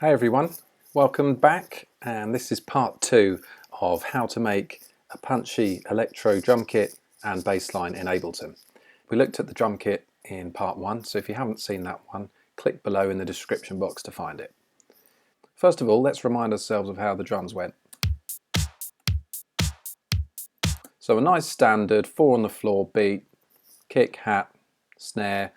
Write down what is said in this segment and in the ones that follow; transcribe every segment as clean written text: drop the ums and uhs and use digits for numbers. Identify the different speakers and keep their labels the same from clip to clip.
Speaker 1: Hey everyone, welcome back, and this is part 2 of how to make a punchy electro drum kit and bass line in Ableton. We looked at the drum kit in part 1, so if you haven't seen that one, click below in the description box to find it. First of all, let's remind ourselves of how the drums went. So a nice standard 4 on the floor beat, kick, hat, snare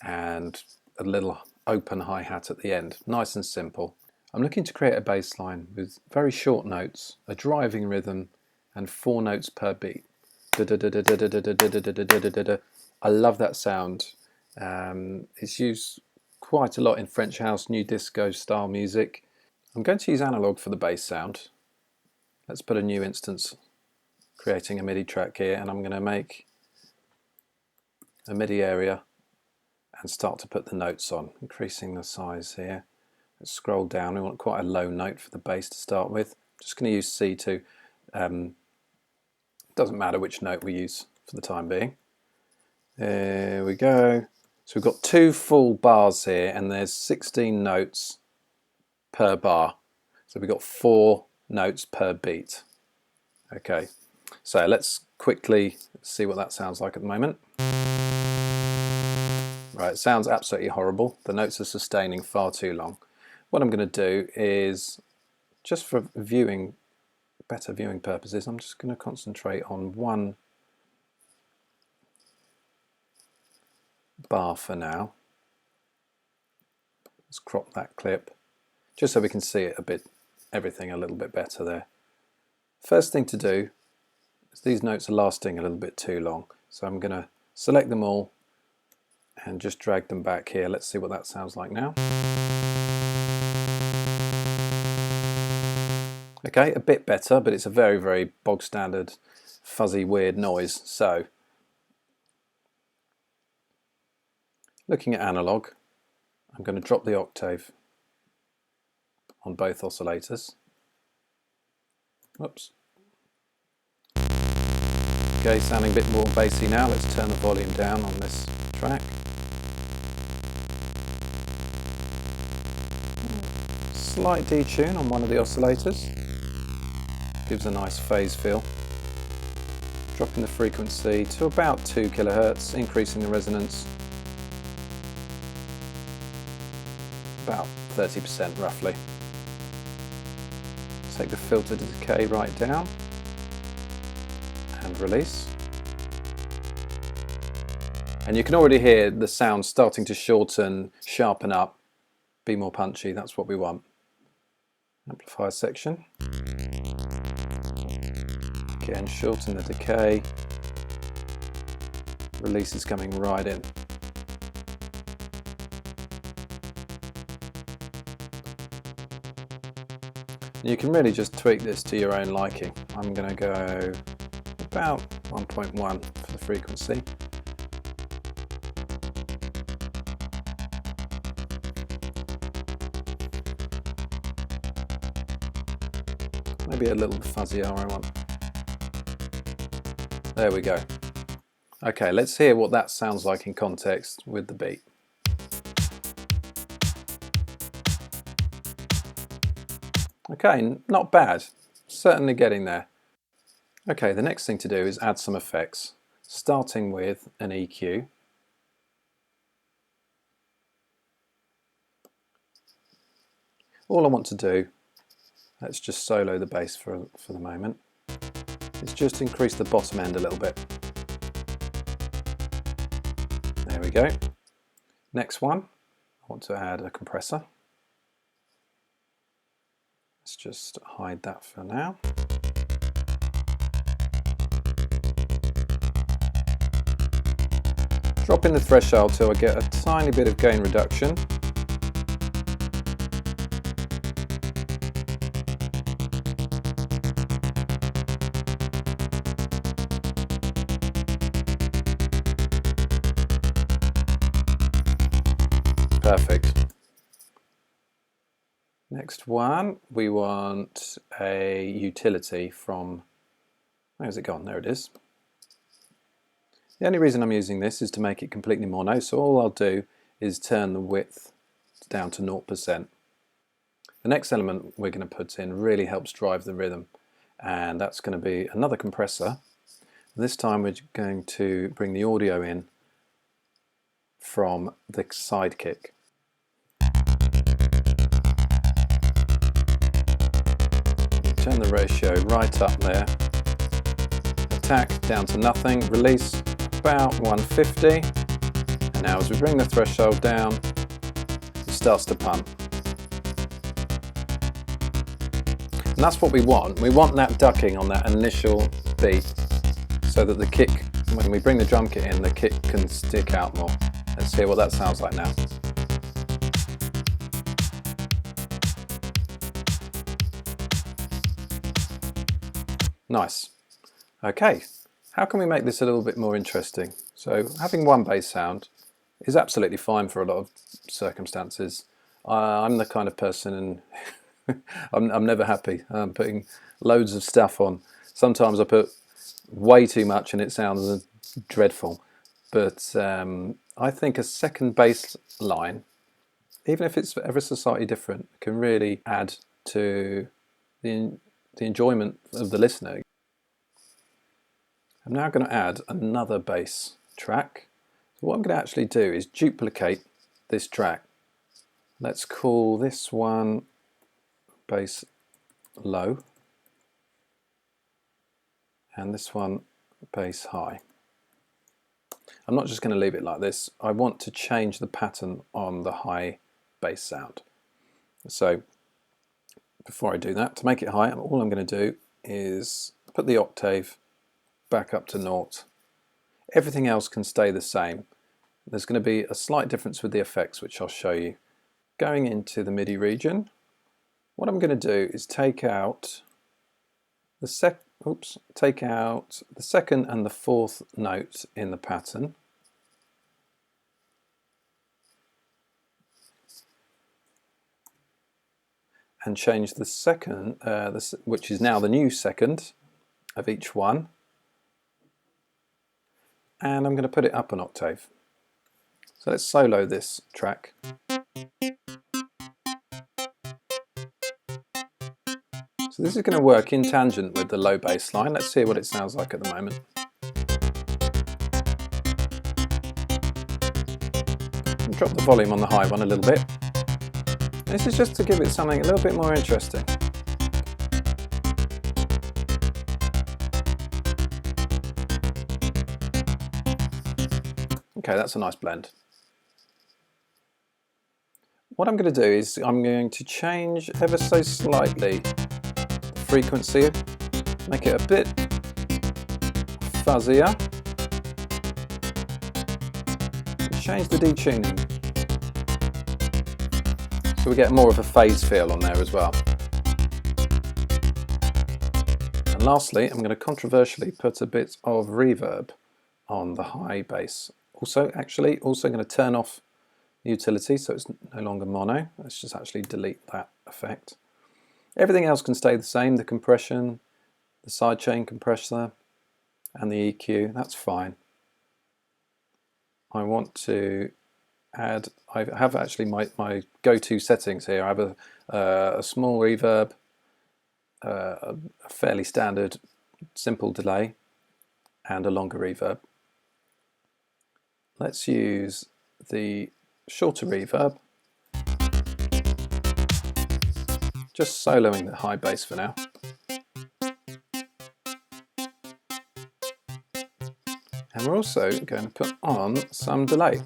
Speaker 1: and a little open hi-hat at the end. Nice and simple. I'm looking to create a bass line with very short notes, a driving rhythm and 4 notes per beat. I love that sound. It's used quite a lot in French house, new disco style music. I'm going to use analog for the bass sound. Let's put a new instance creating a MIDI track here, and I'm going to make a MIDI area and start to put the notes on, increasing the size here. Let's scroll down. We want quite a low note for the bass to start with. I'm just going to use C2. Doesn't matter which note we use for the time being. There we go. So we've got 2 full bars here, and there's 16 notes per bar. So we've got 4 notes per beat. Okay, so let's quickly see what that sounds like at the moment. Right, it sounds absolutely horrible. The notes are sustaining far too long. What I'm going to do is, just for better viewing purposes, I'm just going to concentrate on one bar for now. Let's crop that clip, just so we can see it everything a little bit better there. First thing to do is, these notes are lasting a little bit too long, so I'm going to select them all and just drag them back here. Let's see what that sounds like now. Okay, a bit better, but it's a very, very bog standard, fuzzy, weird noise. So, looking at analog, I'm going to drop the octave on both oscillators. Oops. Okay, sounding a bit more bassy now. Let's turn the volume down on this track. Slight detune on one of the oscillators. Gives a nice phase feel. Dropping the frequency to about 2 kHz, increasing the resonance about 30% roughly. Take the filter to decay right down and release. And you can already hear the sound starting to shorten, sharpen up, be more punchy. That's what we want. Amplifier section. Again, shorten the decay. Release is coming right in. You can really just tweak this to your own liking. I'm going to go about 1.1 for the frequency. Maybe a little fuzzier I want. There we go. Okay, let's hear what that sounds like in context with the beat. Okay, not bad. Certainly getting there. Okay, the next thing to do is add some effects, starting with an EQ. All I want to do, let's just solo the bass for the moment, is just increase the bottom end a little bit. There we go. Next one, I want to add a compressor. Let's just hide that for now. Drop in the threshold till I get a tiny bit of gain reduction. Perfect. Next one, we want a utility from, where's it gone? There it is. The only reason I'm using this is to make it completely mono, so all I'll do is turn the width down to 0%. The next element we're going to put in really helps drive the rhythm, and that's going to be another compressor. This time we're going to bring the audio in from the sidekick. Turn the ratio right up there, attack down to nothing, release about 150, and now as we bring the threshold down, it starts to pump. And that's what we want. We want that ducking on that initial beat so that the kick, when we bring the drum kit in, the kick can stick out more. Let's hear what that sounds like now. Nice. Okay, how can we make this a little bit more interesting? So having one bass sound is absolutely fine for a lot of circumstances. I'm the kind of person, and I'm never happy putting loads of stuff on. Sometimes I put way too much and it sounds dreadful. But I think a second bass line, even if it's ever so slightly different, can really add to the enjoyment of the listener. I'm now going to add another bass track. So what I'm going to actually do is duplicate this track. Let's call this one bass low and this one bass high. I'm not just going to leave it like this. I want to change the pattern on the high bass sound. So before I do that, to make it high, all I'm going to do is put the octave back up to 0. Everything else can stay the same. There's going to be a slight difference with the effects, which I'll show you. Going into the MIDI region, what I'm going to do is take out the second and the fourth note in the pattern. And change the second, which is now the new second of each one. And I'm going to put it up an octave. So let's solo this track. So this is going to work in tangent with the low bass line. Let's hear what it sounds like at the moment. Drop the volume on the high one a little bit. This is just to give it something a little bit more interesting. Okay, that's a nice blend. What I'm going to do is I'm going to change ever so slightly the frequency, make it a bit fuzzier, change the detuning so we get more of a phase feel on there as well. And lastly, I'm going to controversially put a bit of reverb on the high bass. Also going to turn off the utility so it's no longer mono. Let's just actually delete that effect. Everything else can stay the same, the compression, the sidechain compressor and the EQ, that's fine. I want to add, I have actually my go-to settings here. I have a small reverb, a fairly standard simple delay and a longer reverb. Let's use the shorter reverb, just soloing the high bass for now. And we're also going to put on some delay.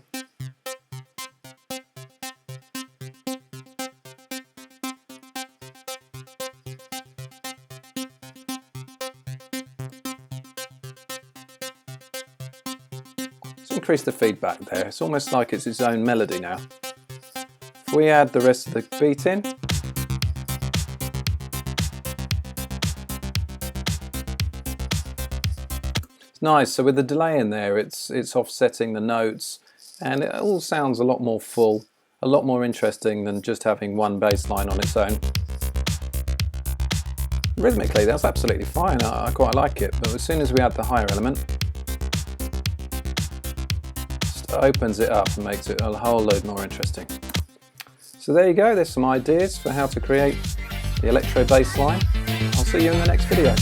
Speaker 1: Increase the feedback there. It's almost like it's its own melody now. If we add the rest of the beat in, it's nice. So with the delay in there, it's offsetting the notes, and it all sounds a lot more full, a lot more interesting than just having one bass line on its own. Rhythmically, that's absolutely fine. I quite like it, but as soon as we add the higher element, opens it up and makes it a whole load more interesting. So So there you go, there's some ideas for how to create the electro bass line. I'll see you in the next video.